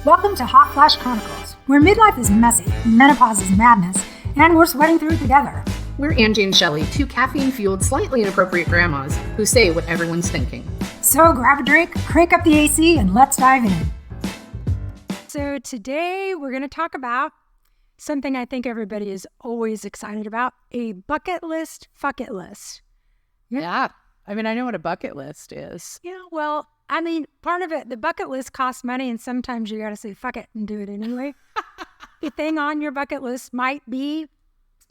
Welcome to Hot Flash Chronicles, where midlife is messy, menopause is madness, and we're sweating through it together. We're Angie and Shelly, two caffeine-fueled, slightly inappropriate grandmas who say what everyone's thinking. So grab a drink, crank up the AC, and let's dive in. So today we're going to talk about something I think everybody is always excited about, a bucket list, fuck it list. Yeah. I mean, I know what a bucket list is. Yeah, well, I mean, part of it, the bucket list costs money, and sometimes you got to say fuck it and do it anyway. The thing on your bucket list might be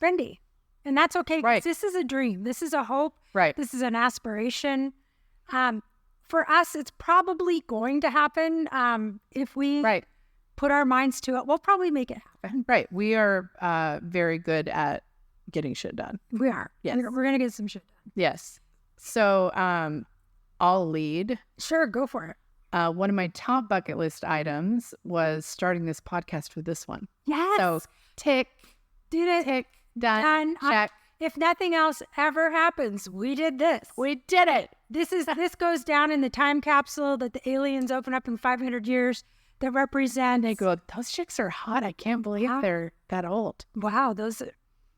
spendy, and that's okay. Right. This is a dream. This is a hope. Right. This is an aspiration. For us, it's probably going to happen if we put our minds to it. We'll probably make it happen. Right. We are very good at getting shit done. We are. Yes. We're going to get some shit done. Yes. So I'll lead. Sure, go for it. One of my top bucket list items was starting this podcast with this one. Yes. So tick, did it. tick, done, check. If nothing else ever happens, we did this. We did it. This goes down in the time capsule that the aliens open up in 500 years that represent. They go, those chicks are hot. I can't believe they're that old. Wow, those.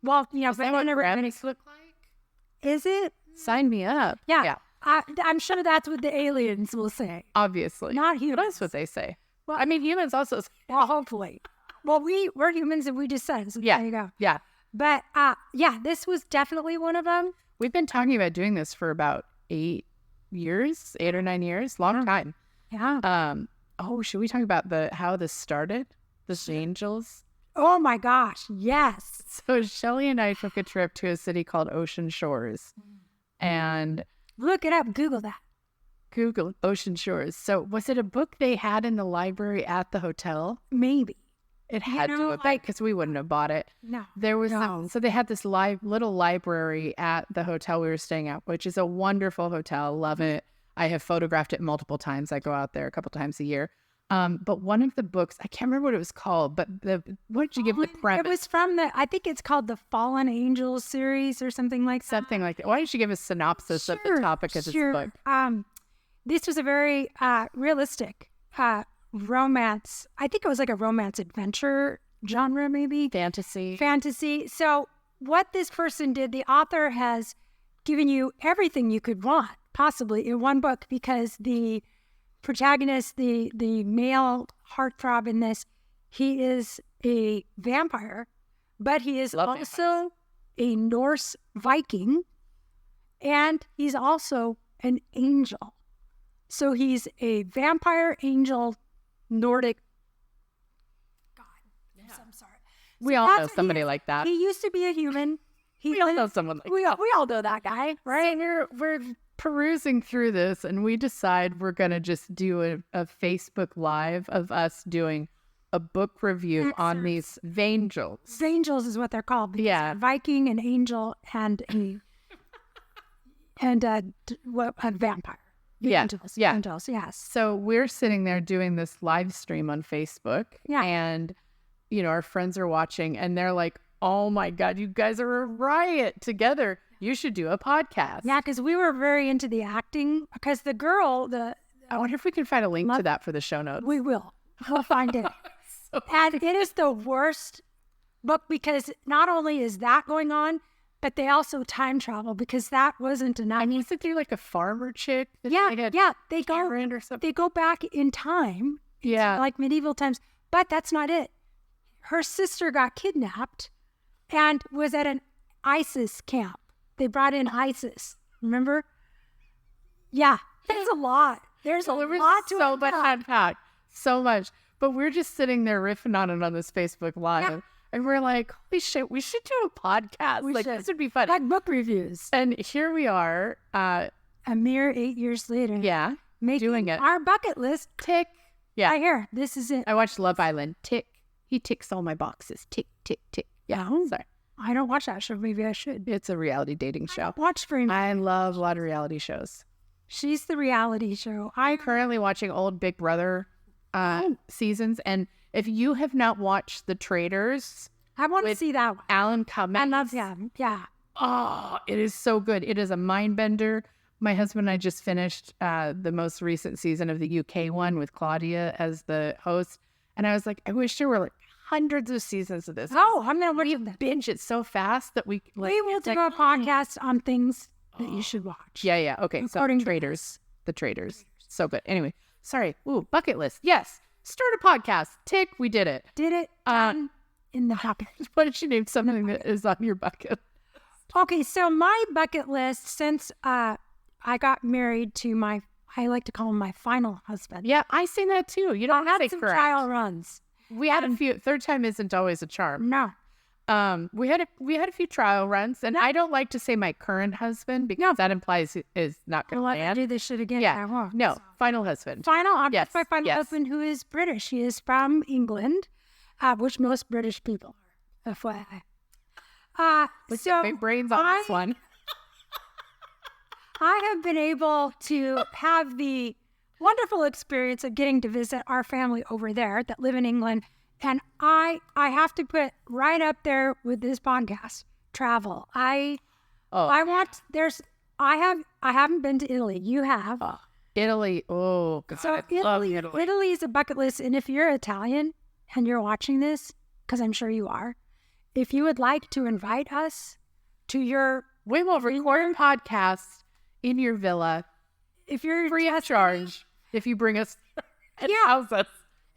Well, you know, is that what grandmas look like? Is it? Sign me up. Yeah. I'm sure that's what the aliens will say. Obviously. Not humans. That's what they say. Well, I mean, humans also say. Well, hopefully. Well, we're humans and we just said. So there you go. Yeah. But this was definitely one of them. We've been talking about doing this for about 8 or 9 years, long time. Yeah. Should we talk about how this started? The Vangels? Oh my gosh, yes. So Shelly and I took a trip to a city called Ocean Shores, and look it up. Google that. Google Ocean Shores. So was it a book they had in the library at the hotel? Maybe. It had to have been, because we wouldn't have bought it. No. There was so they had this little library at the hotel we were staying at, which is a wonderful hotel. Love it. I have photographed it multiple times. I go out there a couple times a year. But one of the books, I can't remember what it was called, but what did you give the premise? It was from I think it's called the Fallen Angels series or something like that. Something like that. Why don't you give a synopsis of the topic of this book? This was a very realistic romance. I think it was like a romance adventure genre, maybe. Fantasy. So what this person did, the author has given you everything you could want, possibly, in one book, because the protagonist, the male heartthrob in this, he is a vampire, but he is also a Norse Viking, and he's also an angel. So he's a vampire, angel, Nordic god. Yeah. I'm sorry. We all know somebody like that. He used to be a human. We all know someone like that. We all know that guy, right? So we're perusing through this, and we decide we're going to just do a Facebook Live of us doing a book review on these Vangels. Vangels is what they're called. Yeah. A Viking, an angel, and a vampire. Vangels, yeah. Vangels, yes. So we're sitting there doing this live stream on Facebook. Yeah. And, our friends are watching, and they're like, oh my God, you guys are a riot together. You should do a podcast. Yeah, because we were very into the acting. Because the girl, I wonder if we can find a link to that for the show notes. We will. We'll find it. And it is the worst book, because not only is that going on, but they also time travel, because that wasn't enough. I mean, isn't there like a farmer chick? Yeah. They go back in time. Yeah. Like medieval times. But that's not it. Her sister got kidnapped and was at an ISIS camp. They brought in ISIS. Remember? Yeah. There's a lot. There's a lot to unpack. So much. But we're just sitting there riffing on it on this Facebook Live. Yeah. And we're like, holy shit, we should do a podcast. This would be fun. Like book reviews. And here we are. A mere 8 years later. Yeah. Doing it. Our bucket list. Tick. Yeah. Right here. This is it. I watched Love Island. Tick. He ticks all my boxes. Tick, tick, tick. Yeah. Sorry. I don't watch that show. Maybe I should. It's a reality dating show. Watch Free. I love a lot of reality shows. She's the reality show. I'm currently watching old Big Brother seasons, and if you have not watched The Traitors, I want to see that one. Alan Cummings. I love him. Yeah. Oh, it is so good. It is a mind bender. My husband and I just finished the most recent season of the UK one with Claudia as the host, And I was like, I wish there were like hundreds of seasons of this. Oh, I'm going to watch that. Binge it so fast that we like. We will do a podcast on things that you should watch. Yeah. Okay. So the Traders. So good. Anyway, sorry. Ooh, bucket list. Yes. Start a podcast. Tick. We did it. Did it. In the bucket. Why don't you name something that is on your bucket? Okay. So my bucket list, since I got married to I like to call him my final husband. Yeah, I seen that too. You don't I have to had some trial runs. We had a few. Third time isn't always a charm. No. We had a few trial runs, and I don't like to say my current husband because that implies it is not going to Well, land. I do this shit again. Yeah. I won't. No, final husband. I'm Yes, with my final yes. husband, who is British. He is from England, which most British people are. FYI. So Big brains on this one. I have been able to have the wonderful experience of getting to visit our family over there that live in England. And I have to put right up there with this podcast, travel. I haven't been to Italy. You have. Italy. Oh, God. So I love Italy. Italy is a bucket list. And if you're Italian and you're watching this, because I'm sure you are, if you would like to invite us to your... We will record podcasts in your villa. If you're free of charge. If you bring us... Yeah.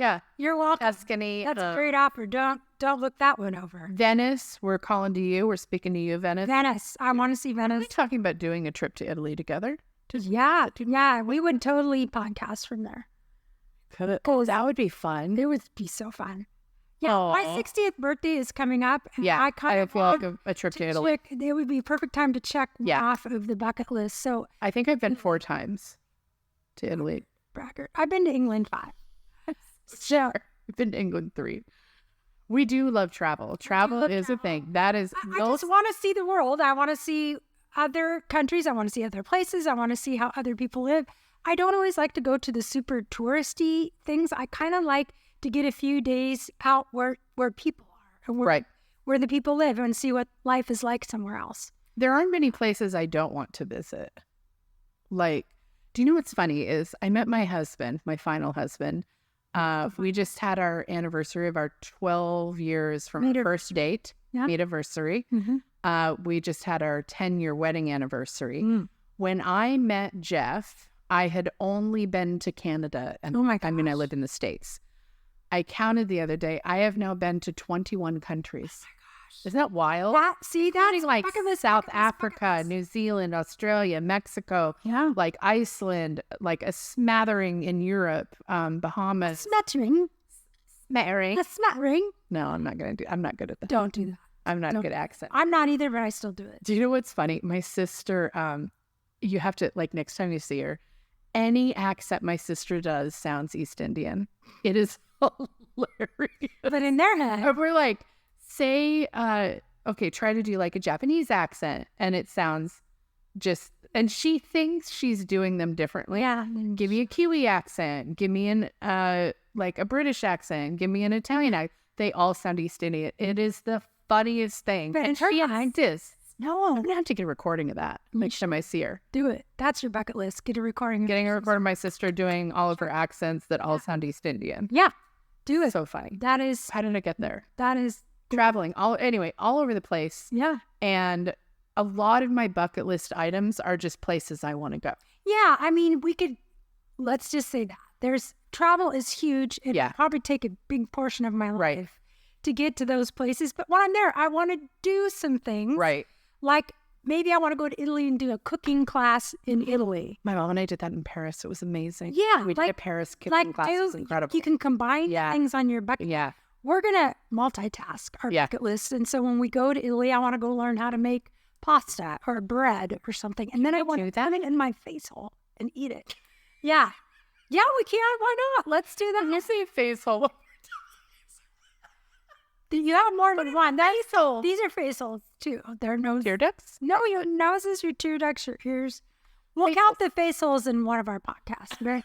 Yeah. You're welcome. Tuscany. That's a great offer. Don't look that one over. Venice. We're calling to you. We're speaking to you, Venice. Venice. I want to see Venice. We're talking about doing a trip to Italy together. Yeah. We would totally podcast from there. Could it? Oh, that would be fun. It would be so fun. Yeah, my 60th birthday is coming up. And Yeah, I feel like a trip to Italy. It would be a perfect time to check off of the bucket list. So I think I've been 4 times to Italy. Braggart. I've been to England 5. So I've been to England 3. We do love travel. Travel is a thing. That is. I just want to see the world. I want to see other countries. I want to see other places. I want to see how other people live. I don't always like to go to the super touristy things. I kind of like to get a few days out where people are and where the people live and see what life is like somewhere else. There aren't many places I don't want to visit. Like, do you know what's funny is I met my husband, my final husband. We just had our anniversary of our 12 years from our first date, anniversary. Mm-hmm. We just had our 10-year wedding anniversary. Mm. When I met Jeff, I had only been to Canada. And I mean, I live in the States. I counted the other day. I have now been to 21 countries. Oh my gosh. Isn't that wild? That's like South Africa, New Zealand, Australia, Mexico, like Iceland, like a smattering in Europe, Bahamas. A smattering. No, I'm not good at that. Don't do that. I'm not good at accent. I'm not either, but I still do it. Do you know what's funny? My sister, you have to, like, next time you see her, any accent my sister does sounds East Indian. It is hilarious. But in their head, we're like, say, okay, try to do like a Japanese accent, and it sounds just, and she thinks she's doing them differently. Yeah. Give me a Kiwi accent. Give me an like a British accent. Give me an Italian accent. They all sound East Indian. It is the funniest thing. But and she insists. No, I'm gonna have to get a recording of that next time I see her. Do it. That's your bucket list. Get a recording. Getting a recording of my sister doing all of her accents that all sound East Indian. Yeah, do it. So funny. That is. How did I get there? That is traveling. All over the place. Yeah. And a lot of my bucket list items are just places I want to go. Yeah, I mean, let's just say that travel is huge. It probably take a big portion of my life to get to those places. But when I'm there, I want to do some things. Right. Like maybe I want to go to Italy and do a cooking class in Italy. My mom and I did that in Paris. It was amazing. Yeah. We did a Paris cooking class. It was incredible. You can combine things on your bucket. Yeah. We're going to multitask our bucket list. And so when we go to Italy, I want to go learn how to make pasta or bread or something. And then I want to put it in my face hole and eat it. Yeah. Yeah, we can. Why not? Let's do that. You say face hole. You have more than one. These are face holes too. They're nose. Tear ducts? No, your noses, your tear ducts, your ears. We'll count the face holes in one of our podcasts. Right?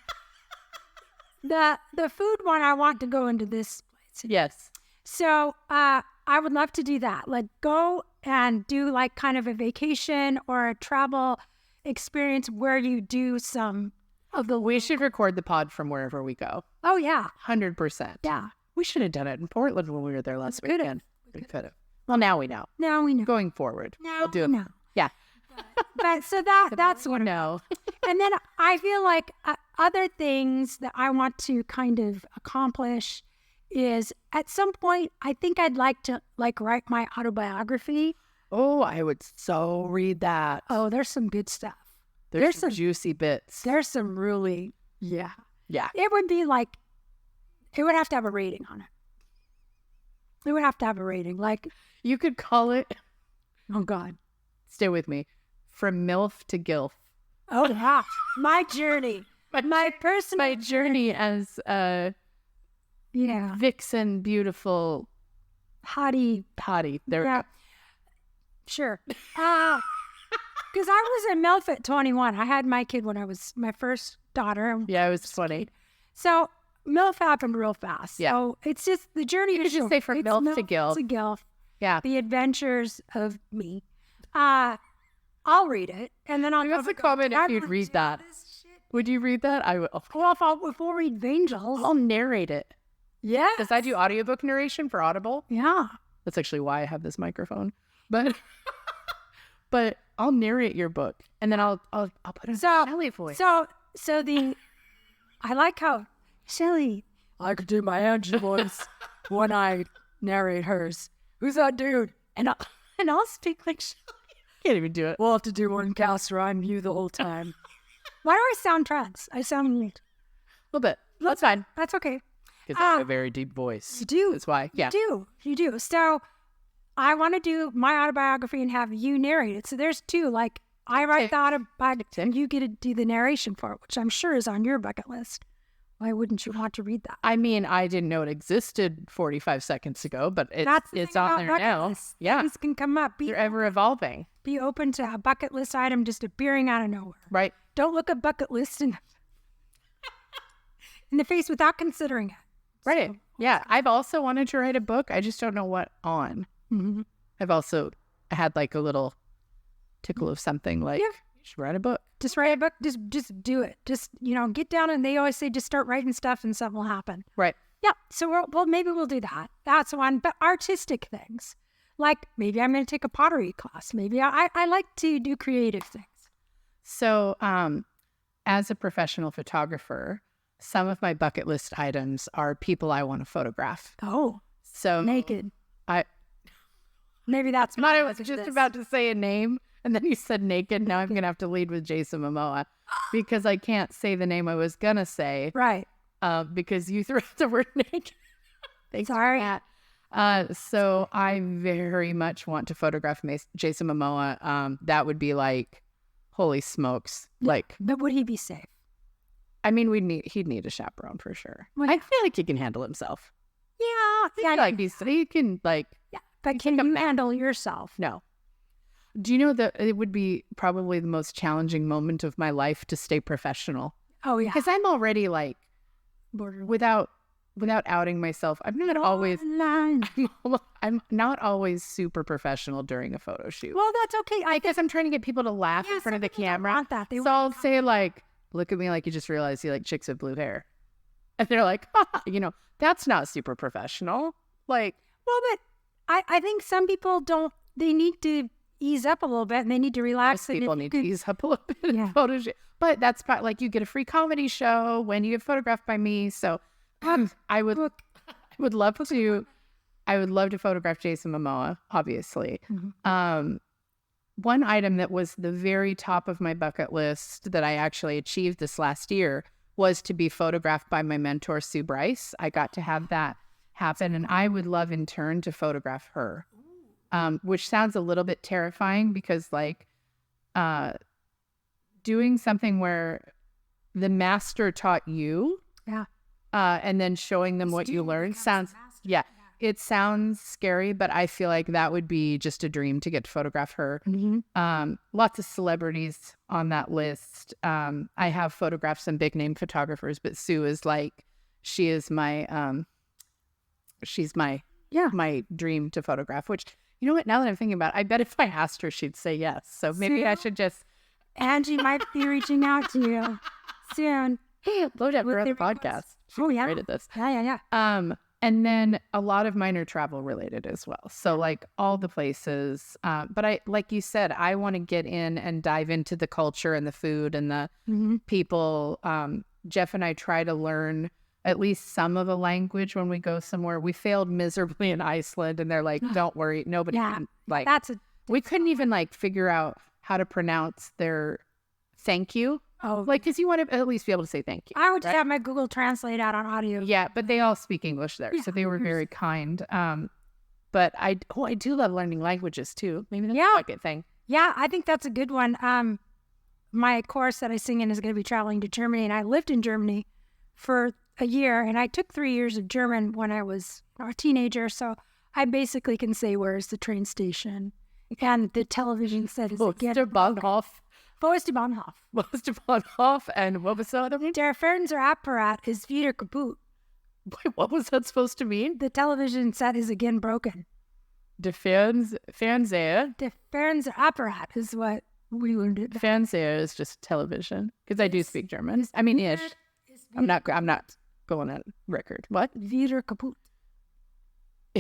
The food one, I want to go into this place. Yes. So I would love to do that. Like go and do like kind of a vacation or a travel experience where you do some of the. We should record the pod from wherever we go. Oh yeah, 100%. Yeah. We should have done it in Portland when we were there last weekend. We could have. Well, now we know. Now we know. Going forward, Now we'll do it. we know. Yeah. But so that's what No. And then I feel like other things that I want to kind of accomplish is at some point, I think I'd like to write my autobiography. Oh, I would so read that. Oh, there's some good stuff. There's some juicy bits. There's some really, Yeah. it would be like, it would have to have a rating on it. It would have to have a rating. Like, You could call it, oh God. stay with me, From MILF to GILF. Oh yeah. My journey. My personal My journey as a Yeah. vixen, beautiful Hottie. hottie. There. Yeah. Sure. Because I was a MILF at 21. I had my kid when I was my first daughter. Yeah, it was funny. So MILF happened real fast. Yeah. So it's just the journey. You is could just short. say from It's MILF to GILF. To GILF. Yeah. The adventures of me. I'll read it, and then I'll Give us a comment if you'd read that. Would you read that? I will. Well, if we'll read Vangels. I'll narrate it. Yeah. Because I do audiobook narration for Audible. Yeah. That's actually why I have this microphone. But but I'll narrate your book, and then I'll put a Shelly voice. So I like how Shelly. I could do my Angie voice when I narrate hers. Who's that dude? And I'll speak like Shelly. Can't even do it. We'll have to do one cast where I'm you the whole time. Why do I sound trans? I sound weird. A little bit. That's fine. That's okay. Because I have a very deep voice. You do. That's why. Yeah. You do. So I want to do my autobiography and have you narrate it. So there's two. Like, I write the autobiography and you get to do the narration for it, which I'm sure is on your bucket list. Why wouldn't you want to read that? I mean, I didn't know it existed 45 seconds ago, but it's on there now. Yeah. Things can come up. They're ever evolving. Be open to a bucket list item just appearing out of nowhere. Right. Don't look a bucket list in the face without considering it. Right. So, yeah. I've also wanted to write a book. I just don't know what on. Mm-hmm. I've also had like a little tickle of something like, you should write a book. Just write a book. Just do it. Just, get down, and they always say just start writing stuff and something will happen. Right. Yeah. So maybe we'll do that. That's one. But artistic things. Like maybe I'm going to take a pottery class. Maybe I like to do creative things. So as a professional photographer, some of my bucket list items are people I want to photograph. Oh. So naked. Maybe that's I was just about to say a name, and then you said naked. Now I'm going to have to lead with Jason Momoa because I can't say the name I was going to say. Right. Because you threw out the word naked. Thanks Sorry. for that. So I very much want to photograph Jason Momoa. That would be like, holy smokes. Like, but would he be safe? I mean, he'd need a chaperone for sure. Well, I feel like he can handle himself. Yeah. I feel like he can like. Yeah. But can you handle yourself? No. Do you know that it would be probably the most challenging moment of my life to stay professional? Oh yeah. Because I'm already like, without outing myself, I'm not always super professional during a photo shoot. Well, that's okay. I guess I'm trying to get people to laugh in front of the camera. Want that. So I'll say like, look at me like you just realized you like chicks with blue hair. And they're like, that's not super professional. Like, well, but I think some people they need to ease up a little bit and they need to relax. Most people need to ease up a little bit in Yeah. photo shoot. But that's like you get a free comedy show when you get photographed by me. So I would love to photograph Jason Momoa, obviously. Mm-hmm. One item that was the very top of my bucket list that I actually achieved this last year was to be photographed by my mentor, Sue Bryce. I got to have that happen, and I would love in turn to photograph her, which sounds a little bit terrifying because like doing something where the master taught you and then showing them what you learned sounds it sounds scary, but I feel like that would be just a dream to get to photograph her. Mm-hmm. Lots of celebrities on that list. I have photographed some big name photographers, but Sue is like, she is my she's my dream to photograph, which, you know what, now that I'm thinking about it, I bet if I asked her, she'd say yes. So maybe I should just... Angie might be reaching out to you soon. Hey, load up for the podcast. Oh, yeah. Rated this. Yeah. And then a lot of mine are travel related as well. So like all the places. But I, like you said, I want to get in and dive into the culture and the food and the people. Jeff and I try to learn at least some of a language when we go somewhere. We failed miserably in Iceland, and they're like, don't worry, nobody can, like, we couldn't even like figure out how to pronounce their thank you. Oh, like, because you want to at least be able to say thank you. I would just have my Google Translate out on audio. Yeah, but they all speak English there, so they were very kind. But I do love learning languages too. Maybe that's a bucket thing. Yeah, I think that's a good one. My course that I sing in is going to be traveling to Germany, and I lived in Germany for a year, and I took 3 years of German when I was a teenager, so I basically can say where's the train station, and the television set is Bahnhof. Wo ist die Bahnhof? Wo ist die Bahnhof? And what was the other one? Der Fernsehapparat is wieder kaputt. Wait, what was that supposed to mean? The television set is again broken. The Fernseher. The Fernsehapparat is what we learned it. Fernseher is just television, because I do speak German. I mean, ish. I'm not going on record. What? Wieder kaputt.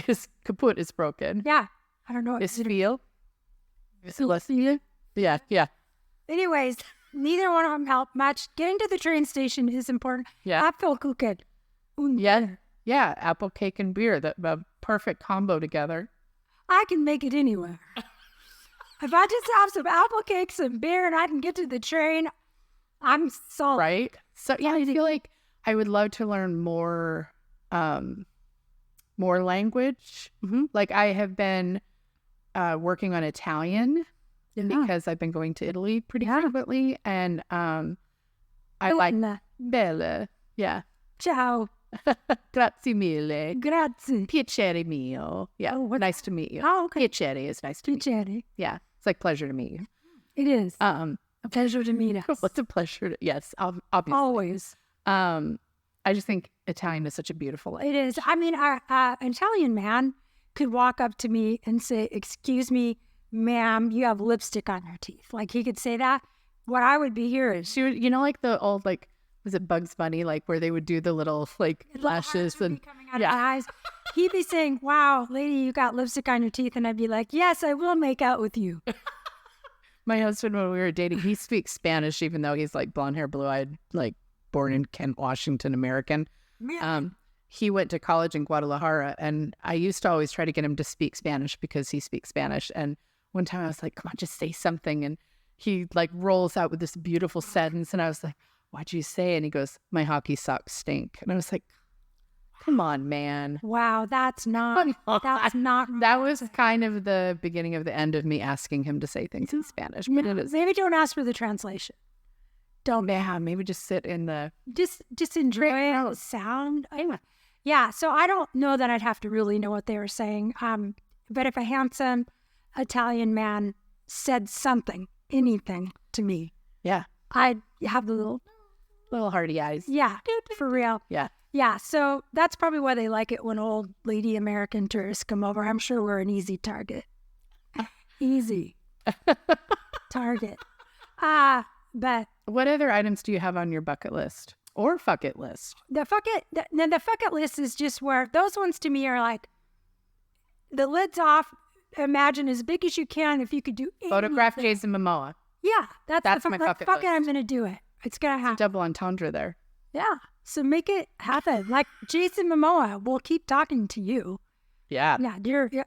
Is kaputt is broken. Yeah. I don't know. Is viel? Is less viel? Yeah. Anyways, neither one of them help much. Getting to the train station is important. Yeah. Apfelkuchen. Yeah. Apple cake and beer. The perfect combo together. I can make it anywhere. If I just have some apple cakes and beer and I can get to the train, I'm sold. Right? So yeah, I feel like I would love to learn more language. Like I have been working on Italian because I've been going to Italy pretty frequently, and I like belle. Yeah. Ciao. Grazie mille. Grazie. Piacere mio. Yeah. Nice to meet you. Oh, okay. Piacere is nice to meet you. Piacere. Yeah. It's like pleasure to meet you. It is. A pleasure to meet us. What's a pleasure? Yes, obviously. Always. I just think Italian is such a beautiful language. It is. I mean, an Italian man could walk up to me and say, "Excuse me, ma'am, you have lipstick on your teeth." Like he could say that. What I would be hearing. She would, like the old, like, was it Bugs Bunny? Like where they would do the little like lashes and coming out of eyes. He'd be saying, "Wow, lady, you got lipstick on your teeth," and I'd be like, "Yes, I will make out with you." My husband, when we were dating, he speaks Spanish, even though he's like blonde hair, blue eyed, like born in Kent, Washington, American. He went to college in Guadalajara, and I used to always try to get him to speak Spanish because he speaks Spanish. And one time I was like, "Come on, just say something." And he like rolls out with this beautiful sentence, and I was like, "What'd you say?" And he goes, "My hockey socks stink." And I was like, "Come on, man." Wow, that's not. That was kind of the beginning of the end of me asking him to say things in Spanish. But maybe don't ask for the translation. Don't. Yeah, maybe just sit in the. Just enjoy the sound. Yeah. So I don't know that I'd have to really know what they were saying. But if a handsome Italian man said something, anything to me, I'd have the little hardy eyes. Yeah, for real. Yeah, so that's probably why they like it when old lady American tourists come over. I'm sure we're an easy target. Easy target. But what other items do you have on your bucket list or fucket list? The fucket list is just where those ones to me are like the lid's off. Imagine as big as you can if you could do anything. Photograph Jason Momoa. Yeah, that's my bucket list. I'm going to do it. It's going to happen. Double entendre there. Yeah. So make it happen. Like Jason Momoa will keep talking to you. Yeah. Yeah.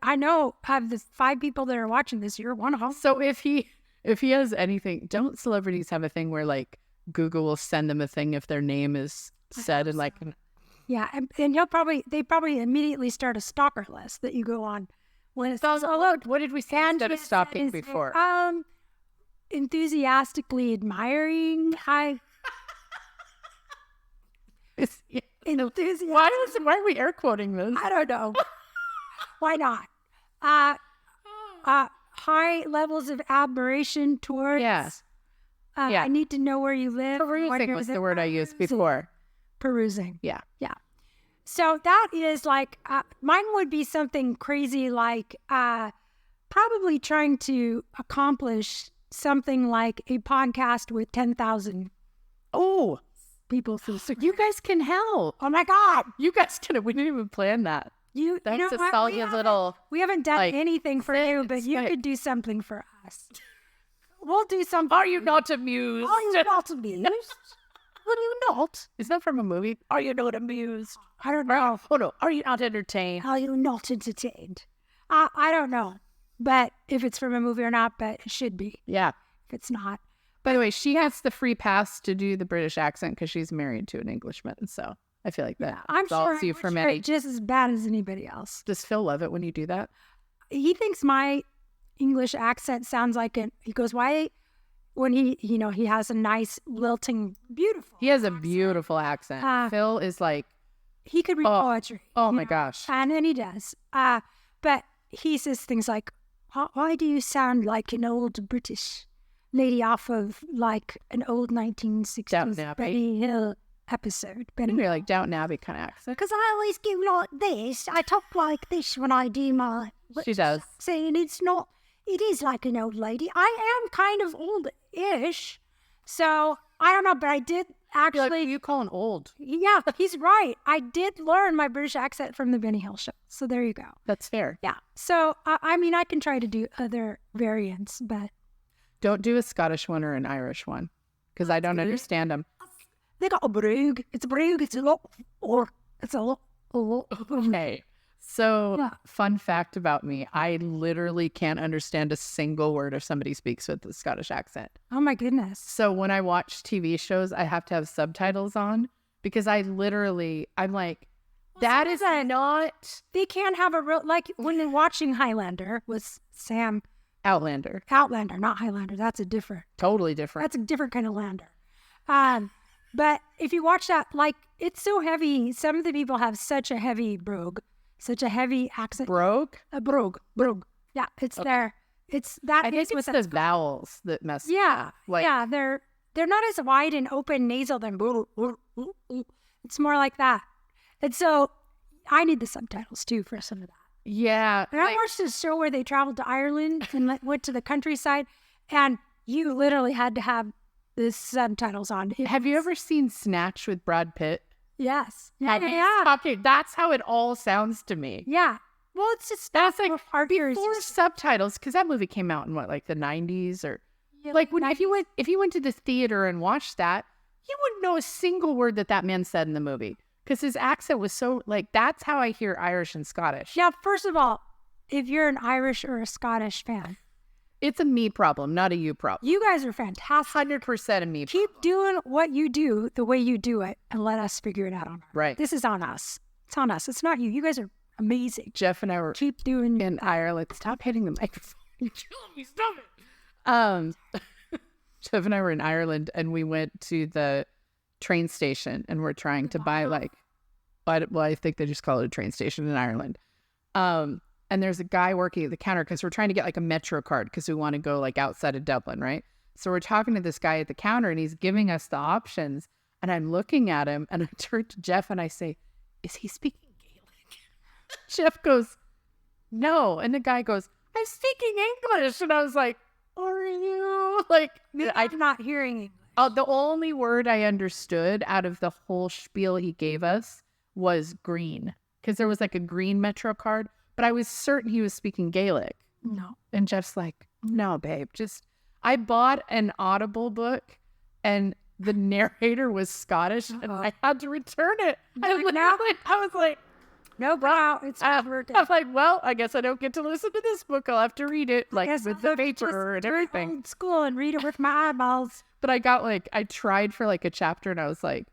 I know I have this 5 people that are watching this. You're one of them. So if he has anything, don't celebrities have a thing where like Google will send them a thing if their name is said and like. Yeah. And they probably immediately start a stalker list that you go on. When it says, "Oh, look, what did we say instead of stalking before?" Enthusiastically admiring. Enthusiastic. Why are we air quoting this? I don't know. Why not? High levels of admiration towards. Yes. I need to know where you live. Perusing was the word I used before. Perusing. Yeah. So that is like, mine would be something crazy like probably trying to accomplish something like a podcast with 10,000 people through. So You guys can help. oh my God. You guys can. We didn't even plan that. That's a solid little. We haven't done like, anything for you, but you could do something for us. We'll do something. Are you not amused? Are you not amused? Are you not? Is that from a movie? Are you not amused? I don't know. Oh no. Are you not entertained? Are you not entertained? I don't know, but if it's from a movie or not, but it should be. Yeah. If it's not. By the way, she has the free pass to do the British accent because she's married to an Englishman. So I feel like that. I'm sure you from any. just as bad as anybody else. Does Phil love it when you do that? He thinks my English accent sounds like it. He goes, why? When he has a nice, lilting, beautiful. He has a beautiful accent. Phil is like. He could read poetry. Oh my gosh. And he does. But he says things like, why do you sound like an old British lady off of like an old 1960s Benny Hill episode? You're like Downton Abbey kind of accent. Because I always go like this. I talk like this when I do my... She does. Saying it is like an old lady. I am kind of old-ish. So, I don't know, but I did actually... Like, you call an old. Yeah, he's right. I did learn my British accent from the Benny Hill show. So there you go. That's fair. Yeah. So, I mean, I can try to do other variants, but... Don't do a Scottish one or an Irish one, because I don't understand them. They got a brogue. It's a brogue. It's a lot. Or it's a lot. Okay. So, fun fact about me, I literally can't understand a single word if somebody speaks with a Scottish accent. Oh my goodness. So when I watch TV shows, I have to have subtitles on because I'm like, that is not... They can't have a real... Like when you're watching Highlander with Sam... Outlander, not Highlander. That's a different... Totally different. That's a different kind of lander. But if you watch that, like, it's so heavy. Some of the people have such a heavy brogue. Such a heavy accent. Brogue? A brogue. Yeah, it's there. It's that. I think it's the vowels that mess. Yeah, like, yeah. They're not as wide and open nasal than. It's more like that. And so, I need the subtitles too for some of that. Yeah. And I watched this show where they traveled to Ireland and went to the countryside, and you literally had to have the subtitles on. Have you ever seen Snatch with Brad Pitt? Yes. Yeah. Okay, that's how it all sounds to me. Yeah. Well, it's just that's like before subtitles, because that movie came out in what, like the 90s or like when if you went to the theater and watched that, you wouldn't know a single word that man said in the movie because his accent was so like that's how I hear Irish and Scottish. Yeah. First of all, if you're an Irish or a Scottish fan, it's a me problem, not a you problem. You guys are fantastic. 100% a me problem. Keep doing what you do the way you do it and let us figure it out on our own. Right. This is on us. It's on us. It's not you. You guys are amazing. Jeff and I were keep doing in Ireland. Stop hitting the microphone. You're killing me. Stop it. Jeff and I were in Ireland and we went to the train station and we're trying to buy I think they just call it a train station in Ireland. And there's a guy working at the counter because we're trying to get like a Metro card because we want to go like outside of Dublin, right? So we're talking to this guy at the counter and he's giving us the options. And I'm looking at him and I turn to Jeff and I say, is he speaking Gaelic? Jeff goes, no. And the guy goes, I'm speaking English. And I was like, are you? Like, I'm not hearing English. The only word I understood out of the whole spiel he gave us was green because there was like a green Metro card. But I was certain he was speaking Gaelic. No. And Jeff's like, no, babe, I bought an Audible book and the narrator was Scottish and I had to return it. I was like, no, bro, it's working. I was like, well, I guess I don't get to listen to this book. I'll have to read it like with the paper and everything. Old school and read it with my eyeballs. But I tried for like a chapter and I was like,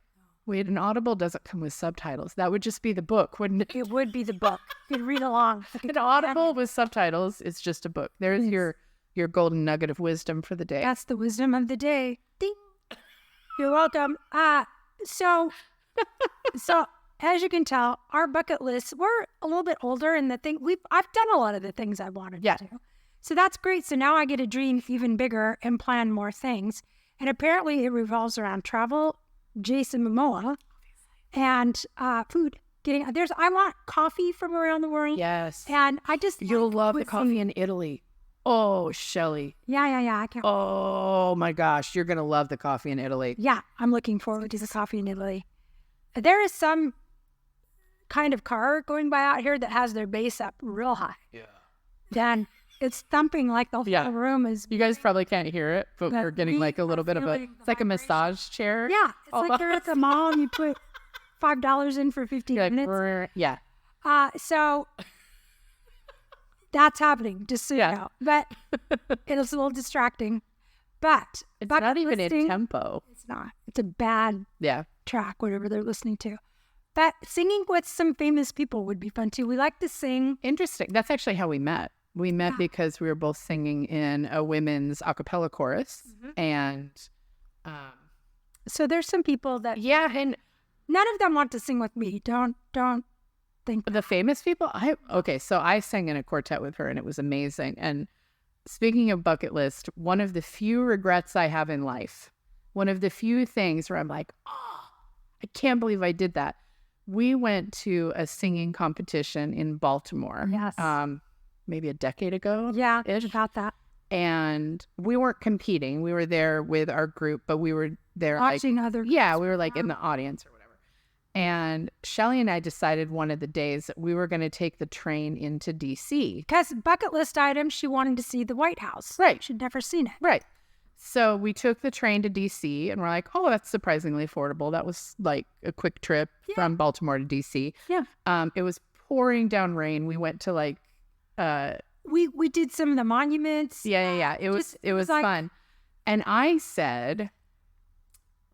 wait, an Audible doesn't come with subtitles. That would just be the book, wouldn't it? It would be the book. You'd read along. An Audible with subtitles is just a book. There's your golden nugget of wisdom for the day. That's the wisdom of the day. Ding. You're welcome. So as you can tell, our bucket lists, we're a little bit older and I've done a lot of the things I wanted to do. So that's great. So now I get to dream even bigger and plan more things. And apparently it revolves around travel, Jason Momoa, and food. I want coffee from around the world. Yes. And I just you'll love the coffee in Italy. Oh, Shelly. Yeah. I can't. Oh my gosh, you're gonna love the coffee in Italy. Yeah, I'm looking forward to the coffee in Italy. There is some kind of car going by out here that has their bass up real high. Yeah. Then it's thumping like the whole room is. You guys probably can't hear it, but we're getting like a little bit of it's like a massage chair. Yeah, it's like you're at the mall and you put $5 in for 15 minutes. Yeah. So that's happening, just so you know. But it's a little distracting. But it's not even in tempo. It's not. It's a bad track, whatever they're listening to. But singing with some famous people would be fun too. We like to sing. Interesting. That's actually how we met. We met because we were both singing in a women's a cappella chorus. And so there's some people that and none of them want to sing with me. Don't think the famous people. So I sang in a quartet with her and it was amazing. And speaking of bucket list, one of the few regrets I have in life, one of the few things where I'm like, I can't believe I did that. We went to a singing competition in Baltimore. Yes. Maybe a decade ago. Yeah, about that. And we weren't competing. We were there with our group, but we were there watching other. Yeah, we were like in the audience or whatever. And Shelly and I decided one of the days that we were going to take the train into D.C. Because bucket list item, she wanted to see the White House. Right. She'd never seen it. Right. So we took the train to D.C. and we're like, oh, that's surprisingly affordable. That was like a quick trip from Baltimore to D.C. Yeah. It was pouring down rain. We went to like... We did some of the monuments. Yeah. It was like, fun. And I said,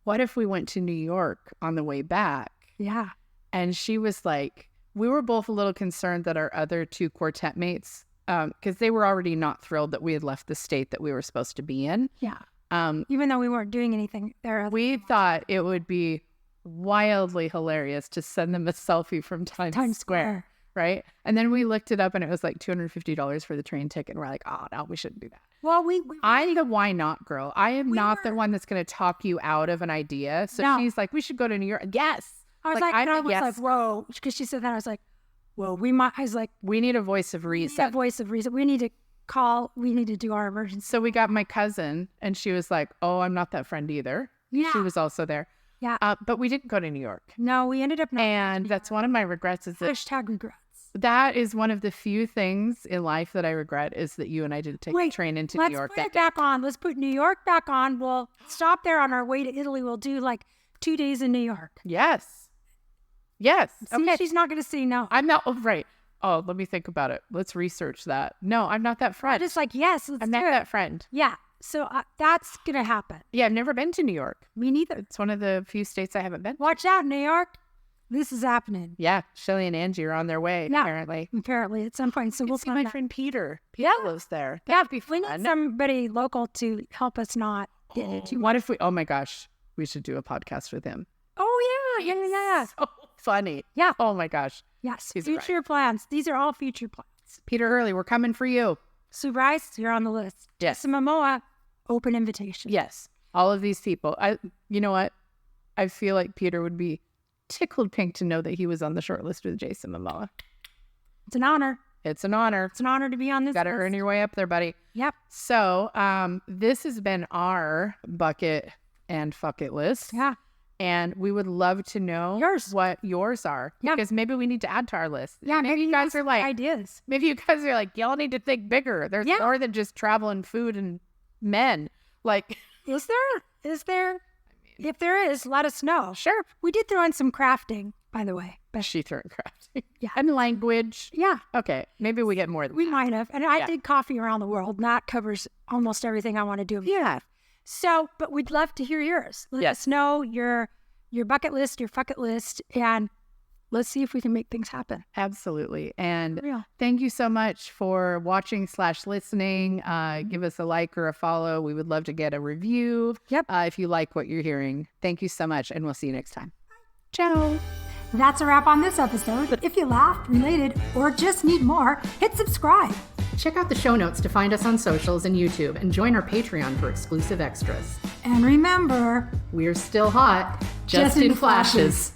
what if we went to New York on the way back? Yeah. And she was like, we were both a little concerned that our other two quartet mates, because they were already not thrilled that we had left the state that we were supposed to be in. Yeah. Even though we weren't doing anything there. We thought it would be wildly hilarious to send them a selfie from Times Square. Right. And then we looked it up and it was like $250 for the train ticket. And we're like, oh, no, we shouldn't do that. Well, I'm the why not girl. I am not the one that's going to talk you out of an idea. So she's like, we should go to New York. Yes. I was like, whoa. Because she said that. I was like, whoa, we need a voice of reason. We need to call. We need to do our emergency. So we got my cousin and she was like, oh, I'm not that friend either. Yeah. She was also there. Yeah. But we didn't go to New York. No, we ended up not. And that's one of my regrets is that. # regrets. That is one of the few things in life that I regret is that you and I didn't take the train into New York. Let's put it back on. Let's put New York back on. We'll stop there on our way to Italy. We'll do like 2 days in New York. Yes. See, she's not going to say no. I'm not. Oh, right. Oh, let me think about it. Let's research that. No, I'm not that friend. I'm just like, yes, let's I'm do not it. that friend. Yeah. So that's going to happen. Yeah, I've never been to New York. Me neither. It's one of the few states I haven't been. Watch out, New York. This is happening. Yeah, Shelly and Angie are on their way, apparently at some point. So we'll see my friend Peter. Peter lives there. That'd be fun. We need somebody local to help us not get into. What if we? Oh my gosh, we should do a podcast with him. Oh yeah. So funny. Yeah. Oh my gosh. Yes. Future plans. These are all future plans. Peter Hurley, we're coming for you. Sue Rice, you're on the list. Yes. Some Momoa, open invitation. Yes. All of these people. You know what? I feel like Peter would be tickled pink to know that he was on the short list with Jason Momoa. It's an honor. It's an honor. It's an honor to be on this list. Got to earn your way up there, buddy. Yep. So this has been our bucket and fuck it list. Yeah. And we would love to know what yours are. Yeah. Because maybe we need to add to our list. Yeah. Maybe you guys are like ideas. Maybe you guys are like, y'all need to think bigger. There's more than just travel and food and men. Like, is there? If there is, let us know. Sure. We did throw in some crafting, by the way. But she threw in crafting. Yeah. And language. Yeah. Okay. Maybe we get more than we might have. And I did coffee around the world. And that covers almost everything I want to do. Yeah. So, but we'd love to hear yours. Let us know your bucket list, your fuck it list, and let's see if we can make things happen. Absolutely. And thank you so much for watching / listening. Give us a like or a follow. We would love to get a review. Yep. If you like what you're hearing. Thank you so much, and we'll see you next time. Ciao. That's a wrap on this episode. If you laughed, related, or just need more, hit subscribe. Check out the show notes to find us on socials and YouTube, and join our Patreon for exclusive extras. And remember, we're still hot, just in flashes.